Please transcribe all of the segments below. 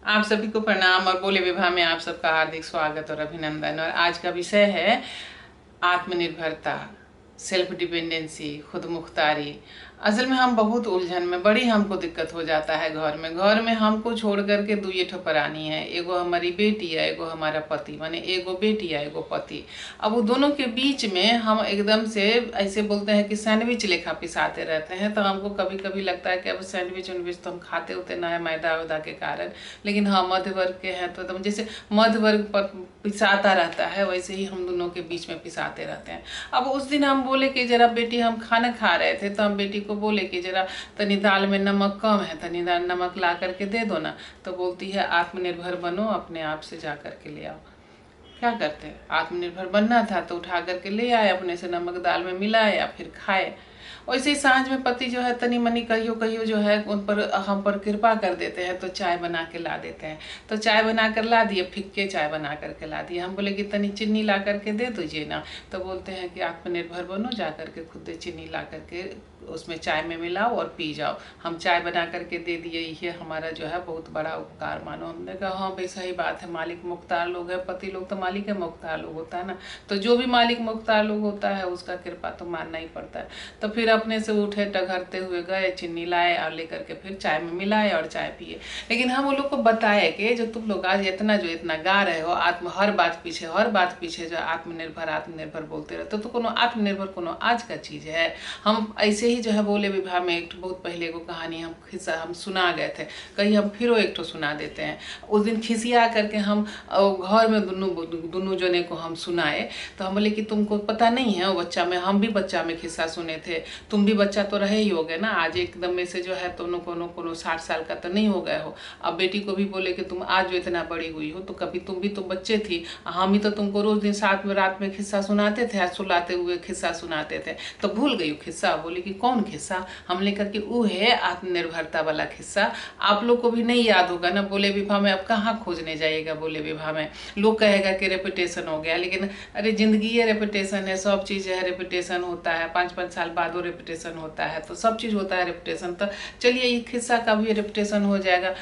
आप सभी को प्रणाम और बोले विभा में आप सबका हार्दिक स्वागत और अभिनंदन। और आज का विषय है आत्मनिर्भरता, सेल्फ डिपेंडेंसी, खुद मुख्तारी। असल में हम बहुत उलझन में, बड़ी हमको दिक्कत हो जाता है। घर में हमको छोड़ करके दुई ठो प्राणी है, एगो हमारी बेटी है, एगो हमारा पति, माने एगो बेटी है एगो पति। अब वो दोनों के बीच में हम एकदम से ऐसे बोलते हैं कि सैंडविच लेखा पिसाते रहते हैं। तो हमको कभी कभी लगता है कि अब सैंडविच वैंडविच तो हम खाते होते ना है मैदा वैदा के कारण, लेकिन हाँ मध्य वर्ग के हैं तो एकदम जैसे मध्य वर्ग पर पिसाता रहता है वैसे ही हम दोनों के बीच में पिसाते रहते हैं। अब उस दिन हम बोले कि जरा बेटी, हम खाना खा रहे थे तो हम बेटी को बोले कि जरा तनी दाल में नमक कम है, तनी दाल नमक ला करके दे दो ना। तो बोलती है आत्मनिर्भर बनो, अपने आप से जा करके ले आओ। क्या करते हैं, आत्मनिर्भर बनना था तो उठा करके ले आए, अपने से नमक दाल में मिलाए या फिर खाए। वैसे ही सांझ में पति जो है तनी मनी कहियो कहियो जो है उन पर हम पर कृपा कर देते हैं तो चाय बना के ला देते हैं। तो चाय बना कर ला दिए, फिक्के चाय बना करके ला दिए। हम बोले कि तनी चीनी ला करके दे दीजिए ना। तो बोलते हैं कि आत्मनिर्भर बनो, जा करके खुद चीनी ला करके उसमें चाय में मिलाओ और पी जाओ। हम चाय बना करके दे दिए, ये हमारा जो है बहुत बड़ा उपकार मानो। हमने कहा हाँ भाई सही बात है, मालिक मुख्तार लोग है, पति लोग तो मालिक है मुख्तार लोग होता है ना। तो जो भी मालिक मुख्तार लोग होता है उसका कृपा तो मानना ही पड़ता है। तो फिर अपने से उठे टघरते हुए गए, चीनी लाए और लेकर के फिर चाय में मिलाए और चाय पिए। लेकिन हम उन लोग को बताए कि जो तुम लोग आज इतना गा रहे हो, हर बात पीछे जो आत्मनिर्भर आत्मनिर्भर बोलते रहते तो कोनो आत्मनिर्भर कोनो आज का चीज है। हम ऐसे ही जो है बोले विभा में एक बहुत पहले को कहानी हम खिस्सा हम सुना गए थे, कहीं हम फिर एक ठो सुना देते हैं। उस दिन खिसिया करके हम घर में दोनों जने को हम सुनाए। तो हम बोले कि तुमको पता नहीं है वो बच्चा में, हम भी बच्चा में खिस्सा सुने थे, तुम भी बच्चा तो रहे ही हो गए ना। आज एकदम में से जो है दोनों कोनो 60 साल का तो नहीं हो गए हो। अब बेटी को भी बोले कि तुम आज जो इतना बड़ी हुई हो तो कभी तुम भी तो बच्चे थी, हम ही तो तुमको रोज दिन साथ में रात में खिस्सा सुनाते थे, आज सुलाते हुए खिस्सा सुनाते थे तो भूल गई खिस्सा। बोली कि कौन खिस्सा? हम लेकर के वो है आत्मनिर्भरता वाला खिस्सा। आप लोग को भी नहीं याद होगा ना बोले विभा में, अब कहाँ खोजने जाइएगा बोले विभा में। लोग कहेगा कि रेपुटेशन हो गया, लेकिन अरे जिंदगी है रेपुटेशन है, सब चीज़ है रेपुटेशन होता है, 5-5 साल बाद वो रेपुटेशन होता है, तो सब चीज़ होता है रेपुटेशन। तो चलिए ये खिस्सा का भी रेपुटेशन हो जाएगा,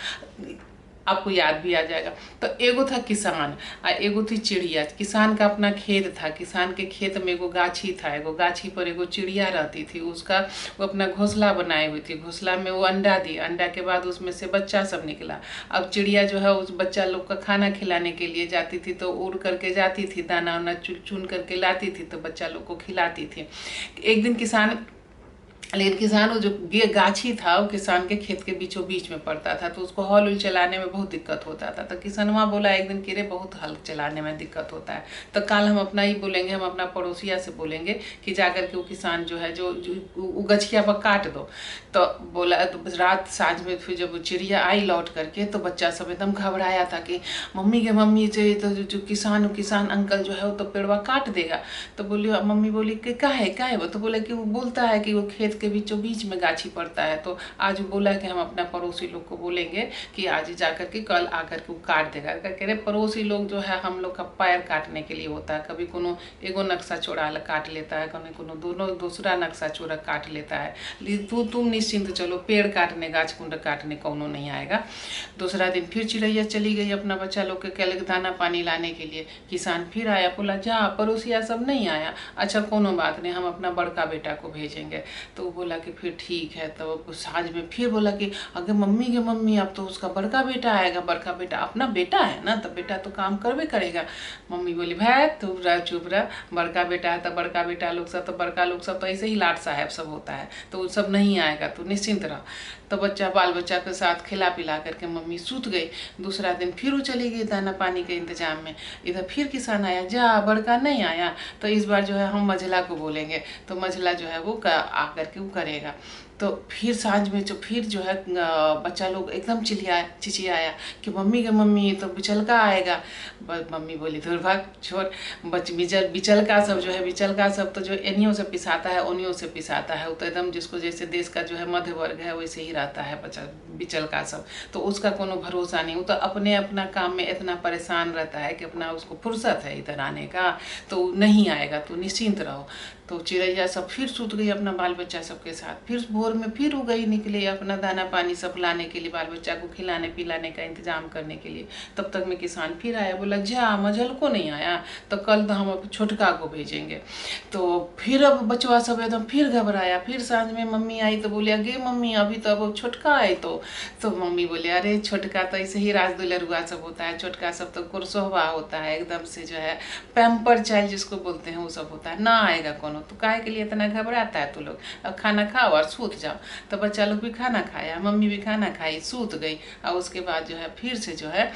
आपको याद भी आ जाएगा। तो एगो था किसान और एगो थी चिड़िया। किसान का अपना खेत था, किसान के खेत में एगो गाछी था, एगो गाछी पर एगो चिड़िया रहती थी। उसका वो अपना घोंसला बनाई हुई थी, घोंसला में वो अंडा दी, अंडा के बाद उसमें से बच्चा सब निकला। अब चिड़िया जो है उस बच्चा लोग का खाना खिलाने के लिए जाती थी, तो उड़ करके जाती थी, दाना वाना चुन करके लाती थी, तो बच्चा लोग को खिलाती थी। एक दिन लेकिन किसान वो जो गाछी था वो किसान के खेत के बीचों बीच में पड़ता था, तो उसको हल उल चलाने में बहुत दिक्कत होता था। तो किसनवा बोला एक दिन कि रे बहुत हल चलाने में दिक्कत होता है, तो कल हम अपना ही बोलेंगे, हम अपना पड़ोसिया से बोलेंगे कि जाकर के वो किसान जो है जो वो गछिया पर काट दो। तो बोला तो रात साँझ में फिर जब चिड़िया आई लौट करके तो बच्चा सब एकदम घबराया था कि मम्मी के मम्मी तो जो किसान अंकल जो है वो तो पेड़वा काट देगा। तो बोली मम्मी बोली कि का है वो? तो बोला कि वो बोलता है कि वो खेत के बीचों बीच में गाछी पड़ता है, तो आज बोला कि हम अपना पड़ोसी लोग को बोलेंगे कि आज जाकर के कल आकर के वो काट देगा। कह रहे पड़ोसी लोग जो है हम लोग का पैर काटने के लिए होता है, कभी कोनो एगो नक्शा चोरा काट लेता है, कभी कोनो दोनों दूसरा नक्शा चोरा काट लेता है। तुम निश्चिंत चलो, पेड़ काटने गाछ कुंड काटने कौनो नहीं आएगा। दूसरा दिन फिर चिड़ैया चली गई अपना बच्चा लोग के केले दाना पानी लाने के लिए। किसान फिर आया, बोला जा पड़ोसिया सब नहीं आया, अच्छा कोनो बात नहीं, हम अपना बड़का बेटा को भेजेंगे। तो वो बोला कि फिर ठीक है। तो साँझ में फिर बोला कि अगर मम्मी के मम्मी अब तो उसका बड़का बेटा आएगा, बड़का बेटा अपना बेटा है ना, तो बेटा तो काम करवे करेगा। मम्मी बोली भाई चुप रह, बड़का बेटा है तो बड़का बेटा लोग सब, तो बड़का लोग सब तो ऐसे ही लाट साहब सब होता है, तो वो सब नहीं आएगा, तो निश्चिंत रह। तो बाल बच्चा के साथ खिला पिला करके मम्मी सूत गई। दूसरा दिन फिर वो चली गई दाना पानी के इंतजाम में। इधर फिर किसान आया, जा बड़का नहीं आया, तो इस बार जो है हम मझला को बोलेंगे, तो मझला जो है वो आकर के वो करेगा। तो फिर साँझ में फिर जो है बच्चा लोग एकदम चिचियाया कि मम्मी के मम्मी तो बिचलका आएगा। मम्मी बोली दूर भाग छोड़, बिचलका सब जो है, बिचलका सब तो जो एनियों से पिसाता है ओनियों से पिसाता है, वो तो एकदम जिसको जैसे देश का जो है मध्य वर्ग है वैसे ही रहता है बच्चा बिचलका सब, तो उसका कोनो भरोसा नहीं। वो तो अपने अपना काम में इतना परेशान रहता है कि अपना उसको फुर्सत है इधर आने का, तो नहीं आएगा, तो निश्चिंत रहो। तो चिड़ैया सब फिर सूत गई अपना बाल बच्चा सबके साथ। फिर भोर में फिर उगई निकले अपना दाना पानी सब लाने के लिए, बाल बच्चा को खिलाने पिलाने का इंतजाम करने के लिए। तब तक में किसान फिर आया, बोला जा मझल को नहीं आया तो कल तो हम अब छोटका को भेजेंगे। तो फिर अब बचवा सब एकदम फिर घबराया। फिर सांझ में मम्मी आई तो बोले अगे मम्मी अभी तो अब छोटका है। तो मम्मी बोले अरे छोटका तो ऐसे ही राज दुलरुआ सब होता है, छोटका सब तो कुरसोहवा होता है, एकदम से जो है पैम्पर चाइल्ड जिसको बोलते हैं वो सब होता है, ना आएगा कोनो। तो काहे के लिए इतना घबराता है तू लोग, अब खाना खाओ और सूत जाओ। तो बच्चा लोग भी खाना खाया, मम्मी भी खाना खाई, सूत गई। और उसके बाद जो है फिर से जो है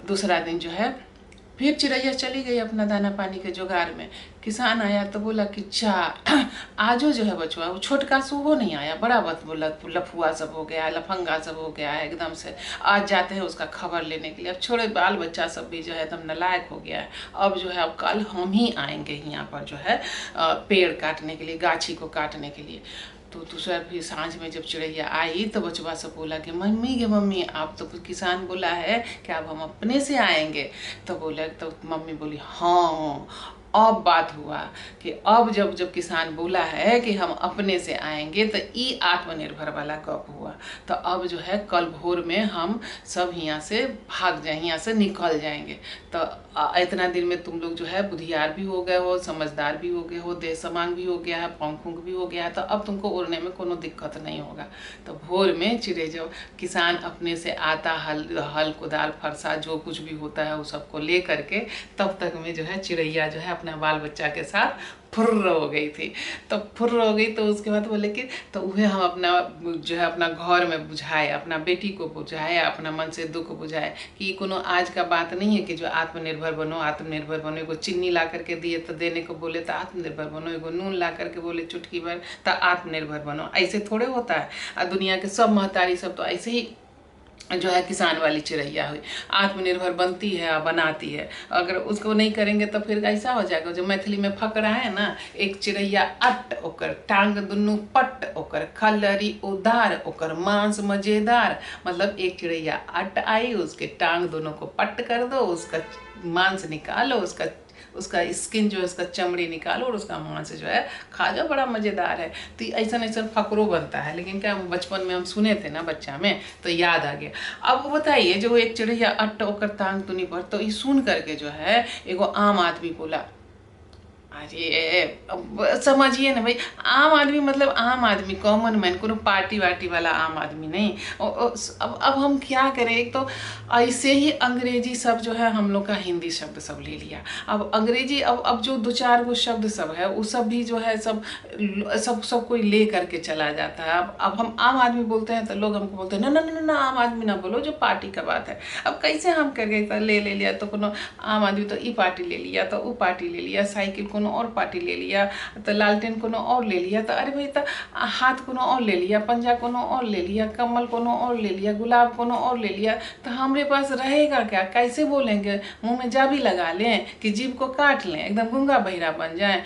दूसरा दिन जो है फिर चिड़ैया चली गई अपना दाना पानी के जुगाड़ में। किसान आया तो बोला कि चा आजो जो है बचवा, वो छोटका सो वो नहीं आया, बड़ा लफुआ सब हो गया, लफंगा सब हो गया है एकदम से। आज जाते हैं उसका खबर लेने के लिए। अब छोड़े बाल बच्चा सब भी जो है एकदम नालायक हो गया है। अब जो है अब कल हम ही आएंगे यहाँ पर जो है पेड़ काटने के लिए, गाछी को काटने के लिए। तो दूसरा फिर सांझ में जब चिड़ैया आई तो बचवा सब बोला कि मम्मी आप तो कुछ किसान बोला है कि अब हम अपने से आएंगे। तो बोला, तो मम्मी बोली हाँ अब बात हुआ कि अब जब किसान बोला है कि हम अपने से आएंगे तो ये आत्मनिर्भर वाला गप हुआ। तो अब जो है कल भोर में हम सब यहाँ से भाग जाए, यहाँ से निकल जाएंगे। तो इतना दिन में तुम लोग जो है बुद्धियार भी हो गए हो, समझदार भी हो गए हो, देश समांग भी हो गया है, पंखुंग भी हो गया है, तो अब तुमको उड़ने में कोनो दिक्कत नहीं होगा। तो भोर में चिड़े जब किसान अपने से आता हल कुदाल फरसा जो कुछ भी होता है वो सबको ले करके, तब तक में जो है चिड़ैया जो है अपना बाल बच्चा के साथ फुर्र हो गई थी। तो फुर्र हो गई तो उसके बाद बोले कि तो वह हम अपना जो है अपना घर में बुझाए, अपना बेटी को बुझाए, अपना मन से दुख बुझाए कि कोनो आज का बात नहीं है कि जो आत्मनिर्भर बनो आत्मनिर्भर बनो। एगो चीनी ला करके दिए तो देने को बोले तो आत्मनिर्भर बनो, एगो नून ला करके बोले चुटकी भर तो आत्मनिर्भर बनो। ऐसे थोड़े होता है। और दुनिया के सब महतारी सब तो ऐसे ही जो है किसान वाली चिड़ैया हुई, आत्मनिर्भर बनती है और बनाती है। अगर उसको नहीं करेंगे तो फिर ऐसा हो जाएगा जो मैथिली में फकरा है ना, एक चिड़ैया अट ओकर टांग दुनू पट ओकर खलरी उदार ओकर मांस मजेदार। मतलब एक चिड़ैया अट आई, उसके टांग दोनों को पट कर दो, उसका मांस निकालो, उसका स्किन जो है उसका चमड़ी निकालो और उसका मांस जो है खा जाओ, बड़ा मज़ेदार है। तो ऐसा फकरो बनता है। लेकिन क्या बचपन में हम सुने थे ना बच्चा में तो याद आ गया। अब बताइए जो एक चिड़ैया अट्ट ओकर टांग तुनी पर, तो ये सुन करके जो है एगो आम आदमी बोला, अरे समझिए ना भाई, आम आदमी मतलब आम आदमी कॉमन मैन, कोनो पार्टी वार्टी वाला आम आदमी नहीं। अब हम क्या करें, एक तो ऐसे ही अंग्रेजी सब जो है हम लोग का हिंदी शब्द सब ले लिया। अब अंग्रेजी अब जो दो चार वो शब्द सब है वो सब भी जो है सब कोई ले करके चला जाता है। अब हम आम आदमी बोलते हैं तो लोग हमको बोलते हैं ना ना ना ना आम आदमी ना बोलो, जो पार्टी का बात है। अब कैसे हम करके ले लिया, तो कोनो आम आदमी तो ई पार्टी ले लिया, तो वो पार्टी ले लिया, साइकिल कोनो और पार्टी ले लिया, तो लालटेन कोनो और ले लिया, तो अरे भाई तो हाथ कोनो और ले लिया, पंजा कोनो और ले लिया, कमल कोनो और ले लिया, गुलाब कोनो और ले लिया। तो हमारे पास रहेगा क्या, कैसे बोलेंगे, मुंह में जाबी लगा लें कि जीभ को काट लें, एकदम गूंगा बहिरा बन जाए।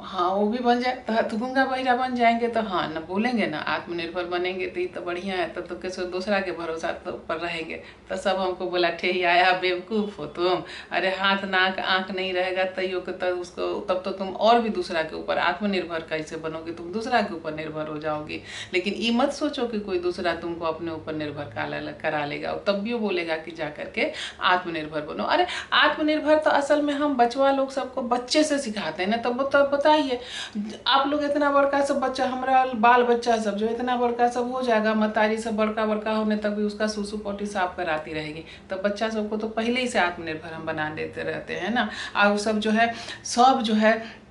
हाँ वो भी बन जाए तो गूंगा बहिरा बन जाएंगे तो हाँ न बोलेंगे ना आत्मनिर्भर बनेंगे, तो ये तो बढ़िया है। तो कैसे दूसरा के भरोसा तो पर रहेंगे। तो सब हमको बोला ठेही आया बेवकूफ़ हो तुम, अरे हाथ नाक आँख नहीं रहेगा तैयो के तब उसको तब तो तुम और भी दूसरा के ऊपर आत्मनिर्भर कैसे बनोगे, तुम दूसरा के ऊपर निर्भर हो जाओगी। लेकिन ये मत सोचो कि कोई दूसरा तुमको अपने ऊपर निर्भर करा लेगा और तब भी वो बोलेगा कि जा करके आत्मनिर्भर बनो। अरे आत्मनिर्भर तो असल में हम बचवा लोग सबको बच्चे से सिखाते हैं ना। तब तो बताइए आप लोग इतना बड़का सब बच्चा, हमारा बाल बच्चा सब जो इतना बड़का सब हो जाएगा, मतारी सब बड़का बड़का होने तक भी उसका सुसु पोटी साफ कराती रहेगी। तो बच्चा सबको तो पहले ही से आत्मनिर्भर हम बना देते रहते हैं ना। और सब जो है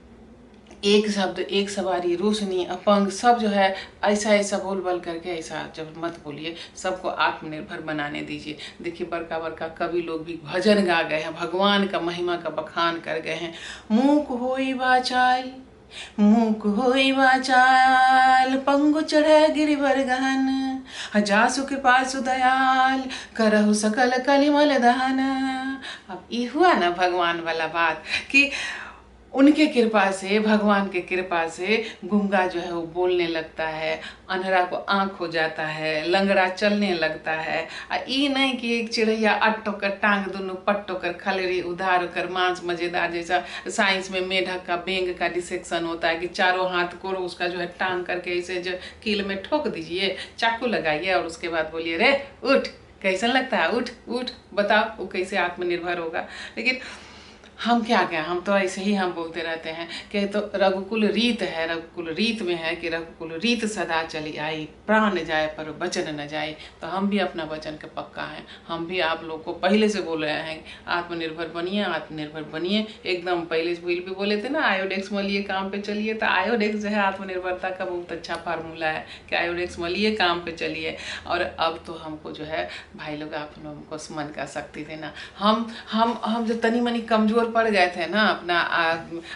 एक शब्द एक सवारी रोशनी अपंग सब जो है ऐसा बोल बल करके ऐसा जब मत बोलिए, सबको आत्मनिर्भर बनाने दीजिए। देखिए बड़का बड़का कवि लोग भी भजन गा गए हैं, भगवान का महिमा का बखान कर गए हैं। मूक होई वाचाल पंगु चढ़े गिरिवर गहन, जासु के पासु दयाल करहु सकल कलिमल दहन। अब ये हुआ ना भगवान वाला बात कि उनके कृपा से, भगवान के कृपा से गूंगा जो है वो बोलने लगता है, अंधरा को आँख हो जाता है, लंगड़ा चलने लगता है। आ ई नहीं कि एक चिड़ैया अट होकर टांग दोनों पट होकर खलेरी उधार होकर मांस मजेदार, जैसा साइंस में मेढक का बेंग का डिसेक्शन होता है कि चारों हाथ को उसका जो है टांग करके इसे जो कील में ठोक दीजिए, चाकू लगाइए और उसके बाद बोलिए रे उठ, कैसा लगता है, उठ उठ, बताओ वो कैसे आत्मनिर्भर होगा। लेकिन हम क्या क्या, हम तो ऐसे ही हम बोलते रहते हैं कि तो रघुकुल रीत है, रघुकुल रीत में है कि रघुकुल रीत सदा चली आई, प्राण जाए पर वचन न जाए। तो हम भी अपना वचन के पक्का हैं, हम भी आप लोग को पहले से बोल रहे हैं आत्मनिर्भर बनिए, आत्मनिर्भर बनिए। एकदम पहले से भी बोले थे ना, आयोडेक्स मलिए काम पे चलिए। तो आयोडेक्स जो है आत्मनिर्भरता का बहुत अच्छा फार्मूला है कि आयोडेक्स मलिए काम पे चलिए। और अब तो हमको जो है भाई लोग, आप लोगों को मन का शक्ति देना। हम जो तनी मनी कमजोर पड़ गए थे ना अपना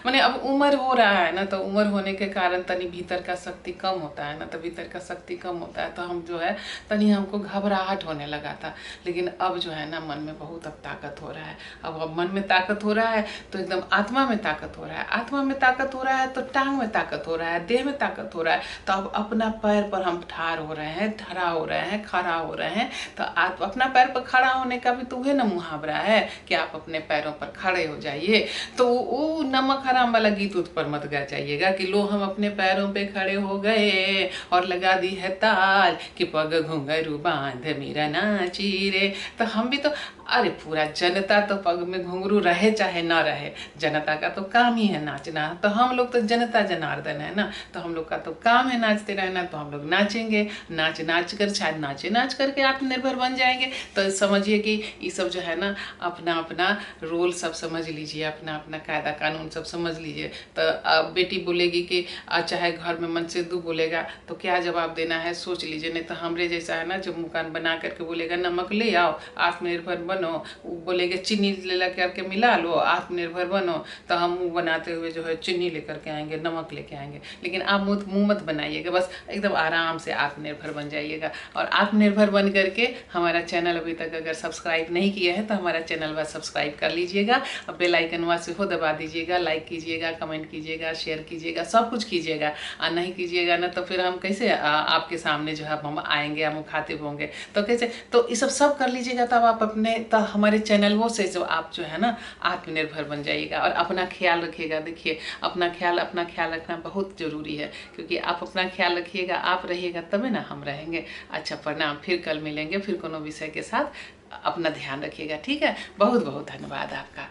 माने अब उम्र हो रहा है ना, तो उम्र होने के कारण तनी भीतर का शक्ति कम होता है ना, तो भीतर का शक्ति कम होता है तो हम जो है तनी हमको घबराहट होने लगा था। लेकिन अब जो है ना मन में बहुत अब ताकत हो रहा है। अब मन में ताकत हो रहा है तो एकदम आत्मा में ताकत हो रहा है, आत्मा में ताकत हो रहा है तो टांग में ताकत हो रहा है, देह में ताकत हो रहा है। तो अब अपना पैर पर हम ठाड़ हो रहे हैं, ठहरा हो रहे हैं, खड़ा हो रहे हैं। तो आप अपना पैर पर खड़ा होने का भी तो वह ना मुहावरा है कि आप अपने पैरों पर खड़े हो जाइए। तो वो नमक हराम वाला गीत उस पर मत गा जाइएगा कि लो हम अपने पैरों पे खड़े हो गए और लगा दी है ताल कि पग घुंघरू बांध मेरा नाची रे। तो हम भी तो, अरे पूरा जनता तो पग में घुंघरू रहे चाहे ना रहे, जनता का तो काम ही है नाचना। तो हम लोग तो जनता जनार्दन है ना, तो हम लोग का तो काम है नाचते रहना। तो हम लोग नाचेंगे, नाच नाच कर, शायद नाचे नाच करके आत्मनिर्भर बन जाएंगे। तो समझिए कि ये सब जो है ना अपना अपना रोल सब समझ लीजिए, अपना अपना कायदा कानून सब समझ लीजिए। तो अब बेटी बोलेगी कि चाहे घर में मन से दू बोलेगा तो क्या जवाब देना है सोच लीजिए। नहीं तो हमरे जैसा है ना जो मुकान बना करके बोलेगा नमक ले आओ आत्मनिर्भर बनो, वो बोलेगा चीनी ले करके मिला लो आत्मनिर्भर बनो, तो हम मुँह बनाते हुए जो है चीनी लेकर के आएंगे, नमक लेके आएंगे। लेकिन आप मुँह मत बनाइएगा, बस एकदम आराम से आत्मनिर्भर बन जाइएगा। और आत्मनिर्भर बन करके हमारा चैनल अभी तक अगर सब्सक्राइब नहीं किया है तो हमारा चैनल वह सब्सक्राइब कर लीजिएगा, और बेल आइकन वहाँ से हो दबा दीजिएगा, लाइक कीजिएगा, कमेंट कीजिएगा, शेयर कीजिएगा, सब कुछ कीजिएगा। और नहीं कीजिएगा ना तो फिर हम कैसे आपके सामने जो है हम आएंगे, हम मुखातिब होंगे तो कैसे। तो ये सब कर लीजिएगा तब आप अपने हमारे चैनलों से जो आप जो है ना आत्मनिर्भर बन जाइएगा। और अपना ख्याल रखिएगा। देखिए अपना ख्याल रखना बहुत ज़रूरी है, क्योंकि आप अपना ख्याल रखिएगा, आप रहिएगा तभी ना हम रहेंगे। अच्छा प्रणाम, फिर कल मिलेंगे, फिर कोनो विषय के साथ। अपना ध्यान रखिएगा, ठीक है। बहुत बहुत धन्यवाद आपका।